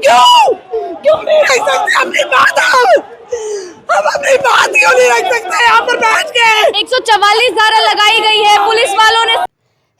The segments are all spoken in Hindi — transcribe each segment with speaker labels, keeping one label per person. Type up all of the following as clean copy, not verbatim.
Speaker 1: क्यों क्यों नहीं रख सकते अपनी बात? हम अपनी बात क्यों नहीं रख सकते यहाँ पर बैठ के?
Speaker 2: 144 धारा लगाई गई है पुलिस वालों ने।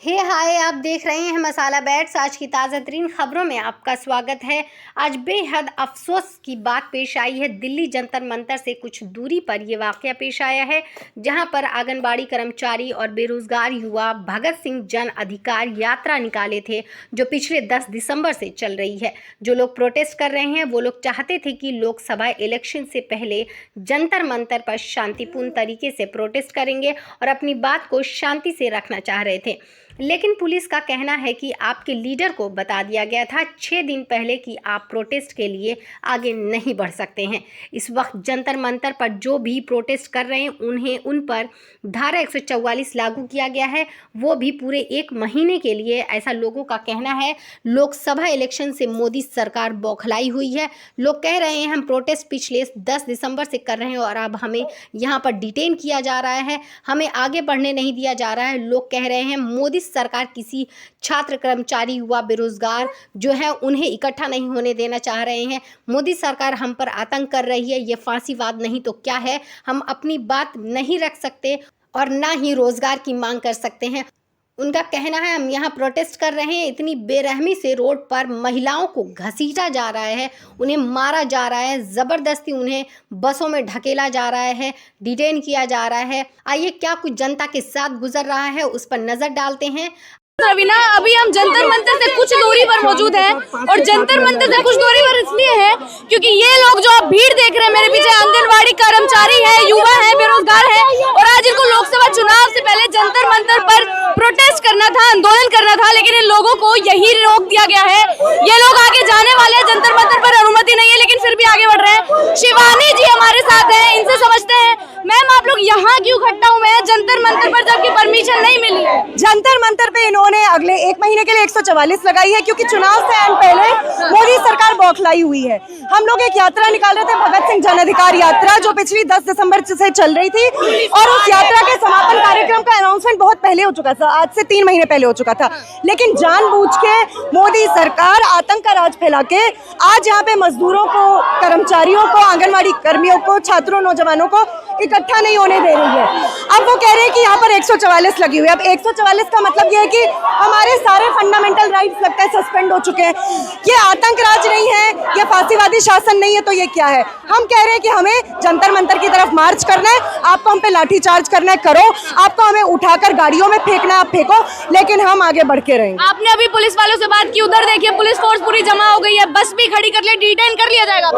Speaker 3: हाय आप देख रहे हैं मसाला बैट्स। आज की ताज़ा तरीन खबरों में आपका स्वागत है। आज बेहद अफसोस की बात पेश आई है। दिल्ली जंतर मंतर से कुछ दूरी पर यह वाक़या पेश आया है, जहां पर आंगनबाड़ी कर्मचारी और बेरोजगार युवा भगत सिंह जन अधिकार यात्रा निकाले थे, जो पिछले 10 दिसंबर से चल रही है। जो लोग प्रोटेस्ट कर रहे हैं वो लोग चाहते थे कि लोकसभा इलेक्शन से पहले जंतर मंतर पर शांतिपूर्ण तरीके से प्रोटेस्ट करेंगे और अपनी बात को शांति से रखना चाह रहे थे। लेकिन पुलिस का कहना है कि आपके लीडर को बता दिया गया था 6 दिन पहले कि आप प्रोटेस्ट के लिए आगे नहीं बढ़ सकते हैं। इस वक्त जंतर मंतर पर जो भी प्रोटेस्ट कर रहे हैं उन पर धारा 144 लागू किया गया है, वो भी पूरे 1 महीने के लिए, ऐसा लोगों का कहना है। लोकसभा इलेक्शन से मोदी सरकार बौखलाई हुई है। लोग कह रहे हैं हम प्रोटेस्ट पिछले 10 दिसंबर से कर रहे हैं और अब हमें यहाँ पर डिटेन किया जा रहा है, हमें आगे बढ़ने नहीं दिया जा रहा है। लोग कह रहे हैं मोदी सरकार किसी छात्र, कर्मचारी, युवा, बेरोजगार जो है उन्हें इकट्ठा नहीं होने देना चाह रहे हैं। मोदी सरकार हम पर आतंक कर रही है, ये फांसीवाद नहीं तो क्या है। हम अपनी बात नहीं रख सकते और ना ही रोजगार की मांग कर सकते हैं। उनका कहना है हम यहाँ प्रोटेस्ट कर रहे हैं, इतनी बेरहमी से रोड पर महिलाओं को घसीटा जा रहा है, उन्हें मारा जा रहा है, ज़बरदस्ती उन्हें बसों में ढकेला जा रहा है, डिटेन किया जा रहा है। आइए क्या कुछ जनता के साथ गुजर रहा है उस पर नज़र डालते हैं।
Speaker 2: रवीना, अभी हम जंतर मंतर से कुछ दूरी पर मौजूद हैं और जंतर मंतर से कुछ दूरी पर इसलिए है क्योंकि ये लोग जो आप भीड़ देख रहे हैं मेरे पीछे, आंगनबाड़ी कर्मचारी है, युवा है, बेरोजगार है और आज इनको लोकसभा चुनाव से पहले जंतर मंतर पर प्रोटेस्ट करना था, आंदोलन करना था, लेकिन इन लोगों को यही रोक दिया गया है। ये लोग आगे जाने वाले हैं, जंतर मंतर पर अनुमति नहीं है लेकिन फिर भी आगे बढ़ रहे हैं। शिवानी जी हमारे साथ हैं, इनसे समझते हैं। मैम, आप लोग यहाँ क्यों इकट्ठा हुए हैं जंतर मंतर पर जबकि परमिशन नहीं मिली है?
Speaker 4: जंतर मंतर पे इन्होंने अगले 1 महीने के लिए 144 लगाई है क्योंकि चुनाव से आने पहले मोदी सरकार बौखलाई हुई है। हम लोग एक यात्रा निकाल रहे थे, भगत सिंह जन अधिकार यात्रा, जो पिछली 10 दिसंबर से चल रही थी और उस यात्रा के समापन कार्यक्रम का अनाउंसमेंट बहुत पहले हो चुका था, आज से 3 महीने पहले हो चुका था। लेकिन जानबूझ के मोदी सरकार आतंक का राज फैला के आज यहाँ पे मजदूरों को, कर्मचारियों को, आंगनबाड़ी कर्मियों को, छात्रों, नौजवानों को इकट्ठा नहीं होने दे रही है। अब वो कह रहे हैं कि यहाँ पर 144 लगी हुई है। अब 144 का मतलब ये है कि हमारे सारे फंडामेंटल राइट्स लगता है सस्पेंड हो चुके हैं। ये आतंक राज नहीं है, ये फांसीवादी शासन नहीं है, तो ये क्या है? हम कह रहे हैं कि हमें जंतर मंतर की तरफ मार्च करना है, आपको हम पे लाठीचार्ज करना है, करो, आपको हमें उठाकर गाड़ियों में फेंकना है, आप फेंको, लेकिन हम आगे बढ़ के रहेंगे।
Speaker 2: आपने अभी पुलिस वालों से बात की, उधर देखिए पुलिस फोर्स पूरी जमा हो गई है, बस भी खड़ी कर ले, डिटेन कर लिया जाएगा।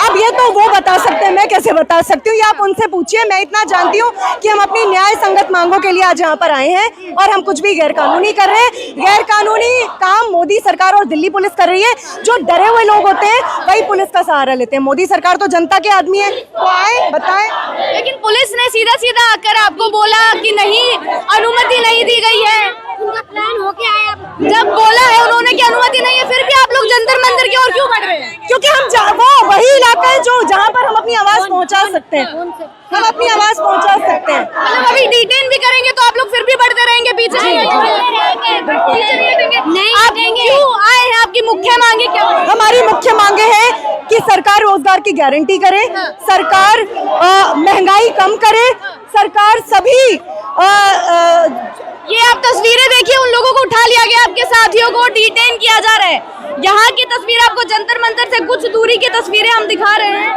Speaker 4: अब ये तो वो बता सकते हैं, मैं कैसे बता सकती हूँ? ये आप उनसे पूछिए। मैं इतना जानती हूँ कि हम अपनी न्याय संगत मांगों के लिए आज यहाँ पर आए हैं और हम कुछ भी गैर कानूनी कर रहे हैं। गैर कानूनी काम मोदी सरकार और दिल्ली पुलिस कर रही है। जो डरे हुए लोग होते हैं वही पुलिस का सहारा लेते हैं। मोदी सरकार तो जनता के आदमी है, तो आए बताएं।
Speaker 2: लेकिन पुलिस ने सीधा सीधा आकर आपको बोला कि नहीं, अनुमति नहीं दी गई है। उनका प्लान हो क्या है? जब बोला है उन्होंने कि अनुमति नहीं है, फिर भी आप लोग जंतर मंतर की ओर क्यों बढ़ रहे हैं?
Speaker 4: क्योंकि हम वो वही इलाका है जो जहाँ पर हम अपनी आवाज पहुँचा सकते हैं, हम अपनी आवाज पहुँचा सकते हैं।
Speaker 2: मतलब अभी डिटेन भी करेंगे तो आप लोग फिर भी बढ़ते रहेंगे, पीछे नहीं हटेंगे। आप क्यों आए हैं? आपकी मुख्य मांगे क्या?
Speaker 4: हमारी मुख्य मांगे हैं कि सरकार रोजगार की गारंटी करे, सरकार महंगाई कम करे, सरकार सभी
Speaker 2: ये आप तस्वीरें देखिए, उन लोगों को उठा लिया गया, आपके साथियों को डिटेन किया जा रहा है। यहाँ की तस्वीर आपको जंतर मंतर से कुछ दूरी की तस्वीरें हम दिखा रहे हैं।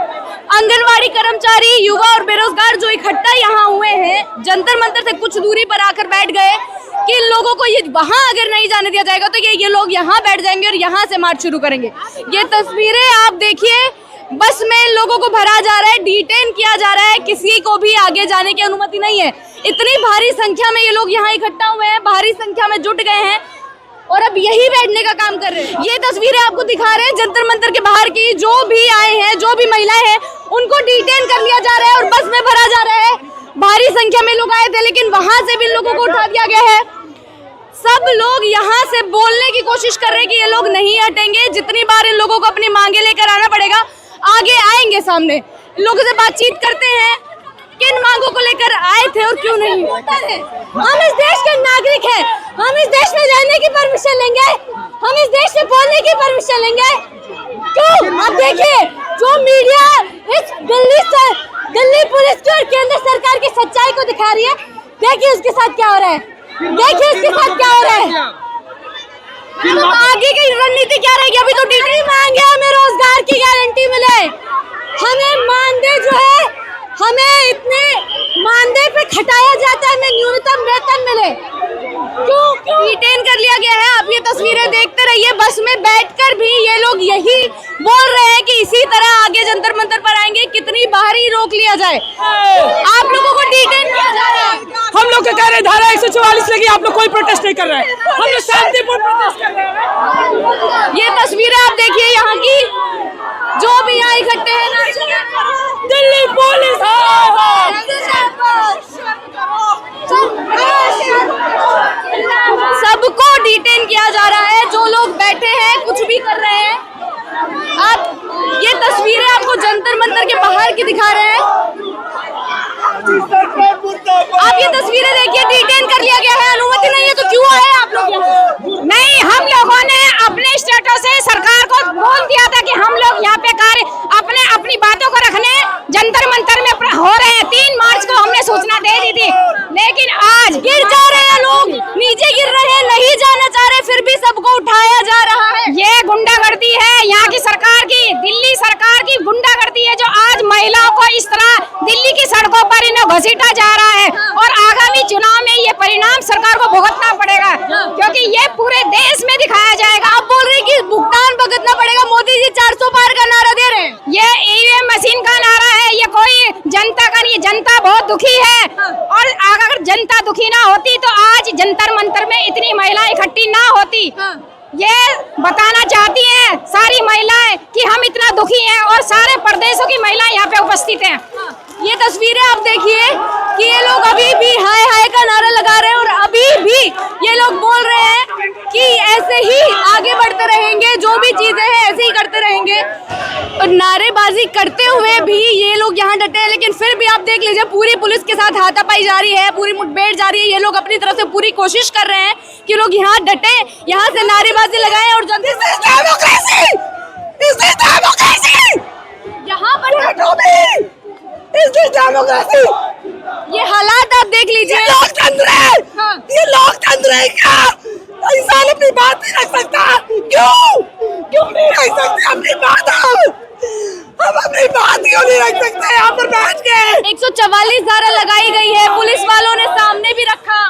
Speaker 2: आंगनवाड़ी कर्मचारी, युवा और बेरोजगार जो इकट्ठा यहाँ हुए हैं, जंतर मंतर से कुछ दूरी पर आकर बैठ गए कि इन लोगों को ये वहाँ अगर नहीं जाने दिया जाएगा तो ये लोग यहाँ बैठ जाएंगे और यहाँ से मार्च शुरू करेंगे। ये तस्वीरें आप देखिए, बस में इन लोगों को भरा जा रहा है, डिटेन किया जा रहा है, किसी को भी आगे जाने की अनुमति नहीं है। इतनी भारी संख्या में ये लोग यहाँ इकट्ठा हुए हैं, भारी संख्या में जुट गए हैं और अब यही बैठने का काम कर रहे हैं। ये तस्वीरें आपको दिखा रहे हैं जंतर मंतर के बाहर की। जो भी आए हैं, जो भी महिलाएं हैं, उनको डिटेन कर लिया जा रहा है और बस में भरा जा रहा है। भारी संख्या में लोग आए थे लेकिन वहां से भी लोगों को उठा दिया गया है। सब लोग यहाँ से बोलने की कोशिश कर रहे हैं कि ये लोग नहीं हटेंगे। जितनी बार इन लोगों को अपनी मांगे लेकर आना पड़ेगा, आगे आएंगे, सामने लोगों से बातचीत करते हैं, किन मांगों को लेकर आए थे और क्यों नहीं। हम इस देश के नागरिक हैं, हम इस देश में रहने की परमिशन लेंगे, हम इस देश में बोलने की परमिशन लेंगे। क्यों की सच्चाई को दिखा रही है। देखिए उसके साथ क्या हो रहा है, देखिए उसके साथ क्या हो रहा है। तो आगे की रणनीति क्या रहेगी? अभी तो डिग्री मांगे, हमें रोजगार की गारंटी मिले, हमें मानदेय जो है, हमें इतने मानदेय पे खटाया जाता है, हमें न्यूनतम वेतन मिले। क्यों डिटेन कर लिया गया है? आप ये तस्वीरें देखते रहिए। बस में बैठकर भी ये लोग यही बोल रहे हैं कि इसी तरह आगे जंतर मंतर पर आएंगे, कितनी बाहरी रोक लिया जाए। आप लोगों को डिटेन किया जा रहा है।
Speaker 1: हम लोग कह रहे हैं धारा 144 लगी, आप लोग कोई प्रोटेस्ट नहीं कर रहे हैं, हम लोग शांतिपूर्ण प्रोटेस्ट कर रहे हैं।
Speaker 2: ये तस्वीरें आप देखिए यहाँ की, जो भी यहाँ इकट्ठे हैं ना,
Speaker 1: दिल्ली पुलिस
Speaker 2: सबको डिटेन किया जा रहा है। जो लोग बैठे हैं, कुछ भी कर रहे हैं। आप ये तस्वीरें आपको जंतर मंतर के बाहर की दिखा रहे हैं। आप ये तस्वीरें देखिए, डिटेन कर लिया गया है, अनुमति नहीं है तो क्यों आए आप लोग यहाँ?
Speaker 5: नहीं, हम लोगों ने अपने स्टेटों से सरकार को बोल दिया था कि हम लोग यहाँ पे कार्य अपनी बातों को रखने जंतर मंतर में हो रहे हैं। 3 मार्च को हमने सूचना दे दी थी, लेकिन आज
Speaker 2: गिर जा रहे हैं लोग, नीचे गिर रहे हैं, नहीं जाना चाह रहे, फिर भी सबको उठाया जा रहा है।
Speaker 5: ये गुंडागर्दी है यहाँ की सरकार की, दिल्ली सरकार की गुंडागर्दी है, जो आज महिलाओं को इस तरह दिल्ली की सड़कों पर इन्हें घसीटा जा रहा है। और आगामी चुनाव में ये परिणाम सरकार को भुगतना पड़ेगा, क्योंकि ये पूरे देश में दिखाया जाएगा।
Speaker 2: आप बोल रहे हैं कि भुगतान भुगतना पड़ेगा, मोदी जी 400 पार का नारा दे रहे हैं।
Speaker 5: ये ईवीएम मशीन का नारा है, ये कोई जनता का नहीं। जनता बहुत दुखी है, और अगर जनता दुखी ना होती तो आज जंतर मंतर में इतनी महिलाएं इकट्ठी ना होती। ये बताना चाहती हैं सारी महिलाएं कि हम इतना दुखी हैं, और सारे प्रदेशों की महिलाएं यहाँ पे उपस्थित हैं।
Speaker 2: ये तस्वीरें आप देखिए कि ये लोग अभी भी हाय हाय का नारा लगा रहे हैं, और अभी भी ये लोग बोल रहे हैं कि ऐसे ही आगे बढ़ते रहेंगे, जो भी चीजें हैं ऐसे ही करते रहेंगे। और नारेबाजी करते हुए भी ये लोग यहाँ डटे हैं, लेकिन फिर भी आप देख लीजिए पूरी पुलिस के साथ हाथापाई जारी है, पूरी मुठभेड़ जारी है। ये लोग अपनी तरफ से पूरी कोशिश कर रहे हैं कि लोग यहाँ डटे, यहाँ से नारेबाजी लगाएं और यहाँ पर
Speaker 1: डेमोक्रेसी,
Speaker 2: ये हालात आप देख लीजिए।
Speaker 1: लोकतंत्र है, ये लोकतंत्र है क्या? इंसान अपनी बात नहीं रख सकता, क्यों नहीं रख सकते अपनी बात? हम अपनी बात क्यों नहीं रख सकते यहाँ पर बैठ के?
Speaker 2: 144 धारा लगाई गई है, पुलिस वालों ने सामने भी रखा।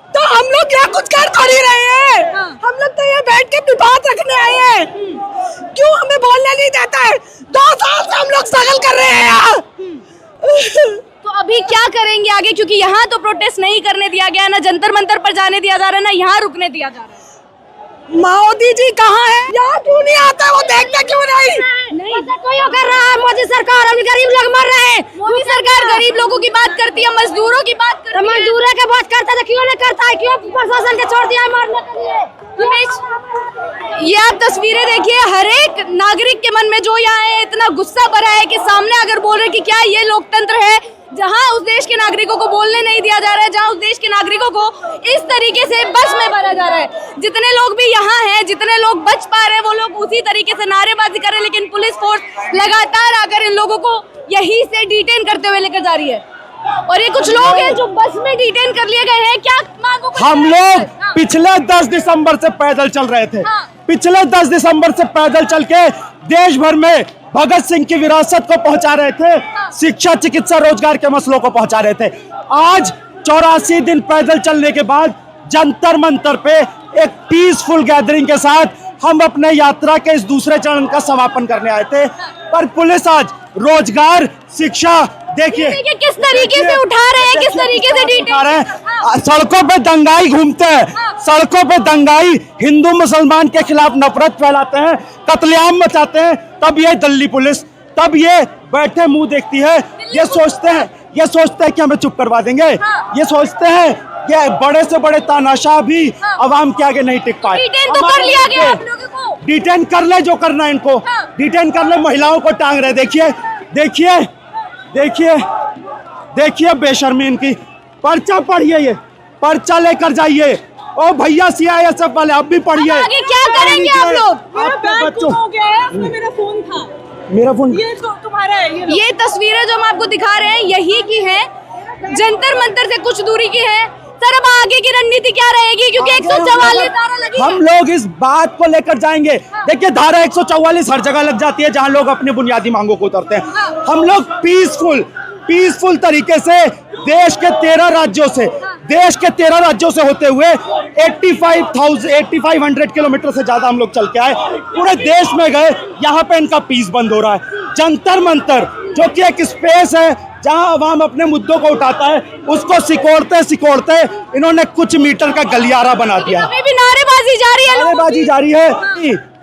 Speaker 1: तो हम लोग क्या कुछ कर तो नहीं रहे हैं, हम लोग तो यहाँ बैठ के अपनी बात रखने आए हैं। क्यों हमें बोलने नहीं देता है? 2 साल से हम लोग स्ट्रगल कर रहे हैं यहाँ।
Speaker 2: तो अभी क्या करेंगे आगे? क्योंकि यहाँ तो प्रोटेस्ट नहीं करने दिया गया, ना जंतर मंतर पर जाने दिया जा रहा है, ना यहाँ रुकने दिया जा रहा है।
Speaker 1: मोदी जी कहाँ है? यहाँ क्यों नहीं आता? वो देखते क्यों नहीं
Speaker 5: कोई कर रहा है? मोदी सरकार, हम गरीब लोग मर रहे हैं।
Speaker 2: मोदी सरकार गरीब लोगों की बात करती है, मजदूरों की बात करती है।
Speaker 5: मजदूरों की बात करता है, क्यों नहीं करता है? क्यों प्रशासन के छोड़ दिया है मारने के लिए?
Speaker 2: ये आप तस्वीरें देखिए, हर एक नागरिक के मन में जो यहाँ है इतना गुस्सा भरा है कि सामने अगर बोल रहे कि क्या ये लोकतंत्र है, जहाँ उस देश के नागरिकों को बोलने नहीं दिया जा रहा है, जहाँ उस देश के नागरिकों को इस तरीके से बस में भरा जा रहा है। जितने लोग भी यहाँ हैं, जितने लोग बच पा रहे हैं, वो लोग उसी तरीके से नारेबाजी कर रहे हैं, लेकिन पुलिस फोर्स लगातार आकर इन लोगों को यहीं से डिटेन करते हुए लेकर जा रही है। और ये कुछ लोग हैं जो बस में डिटेन कर लिए गए हैं। क्या मांगों को?
Speaker 6: हम लोग पिछले 10 दिसंबर से पैदल चल रहे थे। पिछले 10 दिसंबर से पैदल चल के देश भर में भगत सिंह की विरासत को पहुंचा रहे थे, शिक्षा, चिकित्सा, रोजगार के मसलों को पहुंचा रहे थे। आज 84 दिन पैदल चलने के बाद जंतर मंतर पे एक पीसफुल गैदरिंग के साथ हम अपने यात्रा के इस दूसरे चरण का समापन करने आए थे, पर पुलिस आज रोजगार, शिक्षा, देखिए
Speaker 2: किस तरीके से उठा रहे हैं, किस तरीके से डिटेन
Speaker 6: रहे हैं। सड़कों पे दंगाई घूमते हैं, सड़कों पे दंगाई हिंदू मुसलमान के खिलाफ नफरत फैलाते हैं, कत्लेआम मचाते हैं। तब ये दिल्ली पुलिस, तब ये बैठे मुंह देखती है। ये सोचते हैं कि हमें चुप करवा देंगे। ये सोचते हैं कि बड़े से बड़े तानाशाह भी अवाम के आगे नहीं टिक पाए।
Speaker 2: डिटेन तो कर लिया गया आप लोगों को।
Speaker 6: डिटेन कर ले जो करना है इनको, डिटेन कर ले। महिलाओं को टांग रहे, देखिए बेशर्मी इनकी। पर्चा पढ़िए, ये पर्चा लेकर जाइए। ओ भैया CISF वाले, आप भी पढ़िए।
Speaker 2: आगे क्या करेंगे आप लोग?
Speaker 6: आपके बच्चों,
Speaker 1: मेरा फोन था,
Speaker 6: मेरा फोन
Speaker 1: ये तो तुम्हारा है।
Speaker 2: ये तस्वीरें जो हम आपको दिखा रहे हैं यही की हैं। जंतर मंतर से कुछ दूरी की है। सर अब आगे की रणनीति क्या रहेगी, क्योंकि 144 धारा लगी है।
Speaker 6: हम लोग इस बात को लेकर जाएंगे। देखिए धारा 144 हर जगह लग जाती है जहां लोग अपनी बुनियादी मांगों को उतरते हैं। हम लोग पीसफुल तरीके से देश के 13 राज्यों से होते हुए 8500 किलोमीटर से ज्यादा हम लोग चल के आए, पूरे देश में गए। यहाँ पे इनका पीस बंद हो रहा है। जंतर मंतर जो कि एक स्पेस है जहां अवाम अपने मुद्दों को उठाता है, उसको सिकोड़ते इन्होंने कुछ मीटर का गलियारा बना दिया।
Speaker 2: अभी भी नारेबाजी जारी है,
Speaker 6: नारेबाजी जारी है।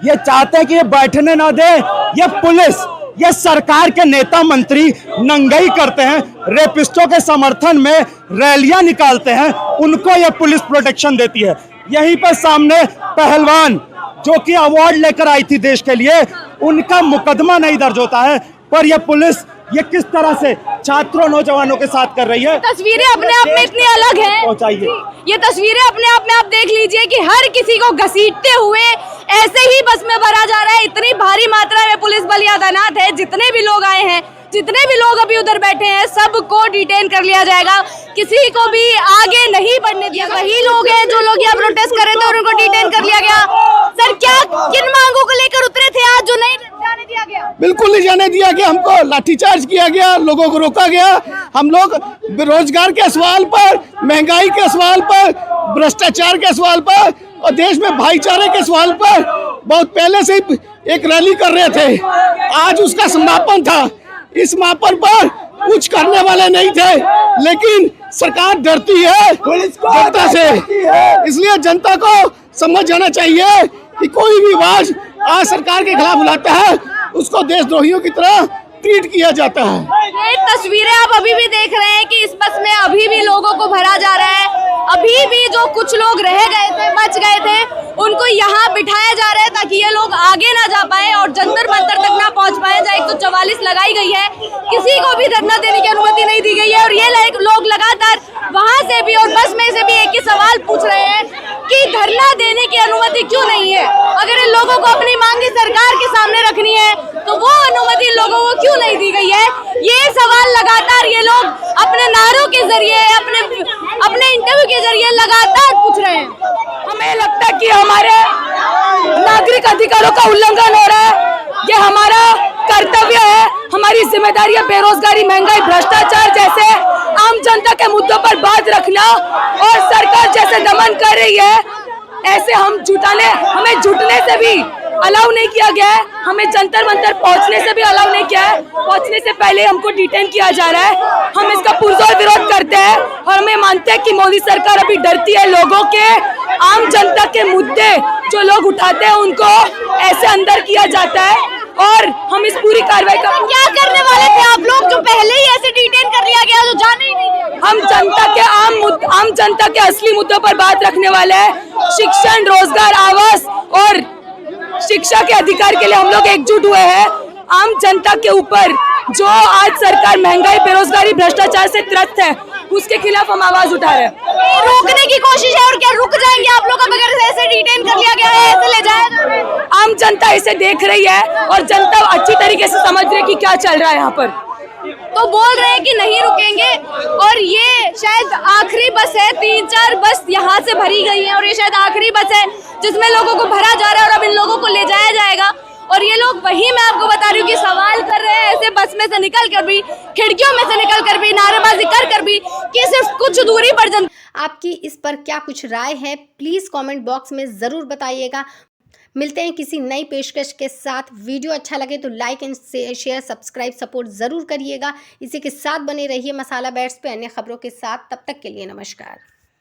Speaker 6: ये चाहते हैं कि ये बैठने ना दे। ये पुलिस, ये सरकार के नेता मंत्री नंगाई करते हैं, रेपिस्टों के समर्थन में रैलियां निकालते हैं, उनको ये पुलिस प्रोटेक्शन देती है। यहीं पर सामने पहलवान जो कि अवार्ड लेकर आई थी देश के लिए, उनका मुकदमा नहीं दर्ज होता है, पर यह पुलिस ये किस तरह से छात्रों नौजवानों के साथ कर रही है।
Speaker 2: तस्वीरें अपने आप में इतनी अलग हैं।
Speaker 6: पहुंचाइए
Speaker 2: ये तस्वीरें अपने आप में आप देख लीजिए कि हर किसी को घसीटते हुए ऐसे ही बस में भरा जा रहा है। इतनी भारी मात्रा में पुलिस बल या तैनात है। जितने भी लोग आए हैं, जितने भी लोग अभी उधर बैठे हैं, सबको डिटेन कर लिया जाएगा। किसी को भी आगे नहीं बढ़ने दिया। वही लोग हैं जो लोग यहाँ प्रोटेस्ट कर रहे थे और उनको डिटेन कर लिया गया। सर क्या किन मांगों को लेकर उतरे थे आज जो नहीं जाने दिया गया?
Speaker 7: बिल्कुल नहीं जाने दिया गया। हमको लाठीचार्ज किया गया, लोगों को रोका गया। हम लोग बेरोजगार के सवाल पर, महंगाई के सवाल पर, भ्रष्टाचार के सवाल पर और देश में भाईचारे के सवाल पर बहुत पहले से ही एक रैली कर रहे थे। आज उसका समापन था। इस समापन पर कुछ करने वाले नहीं थे, लेकिन सरकार डरती है जनता से। इसलिए जनता को समझ जाना चाहिए कि कोई भी आवाज आज सरकार के खिलाफ बुलाता है, उसको देशद्रोहियों की तरह ट्रीट किया जाता है।
Speaker 2: ये तस्वीरें आप अभी भी देख रहे हैं कि इस बस में अभी भी लोगों को भरा जा रहा है। अभी भी जो कुछ लोग रह गए थे, बच गए थे, उनको यहाँ बिठाया जा रहा है ताकि ये लोग आगे ना जा पाए और जंतर मंतर तक ना पहुँच पाए जहाँ 144 लगाई गई है। किसी को भी धरना देने की अनुमति नहीं दी गई है और ये लोग लगातार वहाँ से भी और बस में से भी एक ही सवाल पूछ रहे हैं कि धरना देने की अनुमति क्यों नहीं है। अगर इन लोगों को अपनी मांगे सरकार के सामने रखनी है तो वो अनुमति लोगों को क्यों नहीं दी गई है। ये सवाल लगातार ये लोग अपने नारों के जरिए, अपने इंटरव्यू के जरिए लगातार पूछ रहे हैं।
Speaker 5: हमें लगता है कि हमारे नागरिक अधिकारों का उल्लंघन हो रहा है। ये हमारा कर्तव्य है, हमारी जिम्मेदारी है। बेरोजगारी, महंगाई, भ्रष्टाचार जैसे आम जनता के मुद्दों पर बात रखना और सरकार जैसे दमन कर रही है, ऐसे हमें जुटने से भी अलाउ नहीं किया गया है। हमें जंतर मंतर पहुंचने से भी अलाउ नहीं किया है। पहुंचने से पहले हमको डिटेन किया जा रहा है। हम इसका पुरजोर विरोध करते हैं और हमें मानते हैं कि मोदी सरकार अभी डरती है लोगों के, आम जनता के मुद्दे जो लोग उठाते हैं उनको ऐसे अंदर किया जाता है और हम इस पूरी कार्रवाई का
Speaker 2: क्या करने वाले थे आप लोग जो पहले ही ऐसे डिटेन कर लिया गया जो जाने ही नहीं दिया?
Speaker 5: हम जनता के आम जनता के असली मुद्दों पर बात रखने वाले हैं। शिक्षण, रोजगार, आवास और शिक्षा के अधिकार के लिए हम लोग एकजुट हुए हैं। आम जनता के ऊपर जो आज सरकार महंगाई, बेरोजगारी, भ्रष्टाचार से त्रस्त है, उसके खिलाफ हम आवाज उठा रहे हैं।
Speaker 2: रोकने की कोशिश है और क्या रुक जाएंगे आप लोग अगर ऐसे डिटेन कर लिया गया है, ऐसे ले जाएगा?
Speaker 5: आम जनता इसे देख रही है और जनता अच्छी तरीके से समझ रही है कि क्या चल रहा है यहाँ पर।
Speaker 2: तो बोल रहे हैं कि नहीं रुकेंगे और ये शायद आखिरी बस है। 3-4 बस यहाँ से भरी गई है और ये शायद आखिरी बस है जिसमें लोगों को भरा जा रहा है और अब इन लोगों को ले जाया जाएगा। और ये लोग वही मैं आपको बता रही हूँ कि सवाल कर रहे हैं ऐसे बस में से निकल कर भी, खिड़कियों में से निकल कर भी, नारेबाजी कर भी कि सिर्फ कुछ दूरी पर
Speaker 3: आपकी इस पर क्या कुछ राय है, प्लीज़ कमेंट बॉक्स में ज़रूर बताइएगा। मिलते हैं किसी नई पेशकश के साथ। वीडियो अच्छा लगे तो like and share, subscribe, support ज़रूर करिएगा। इसी के साथ बने रहिए मसाला बैट्स पे अन्य खबरों के साथ। तब तक के लिए नमस्कार।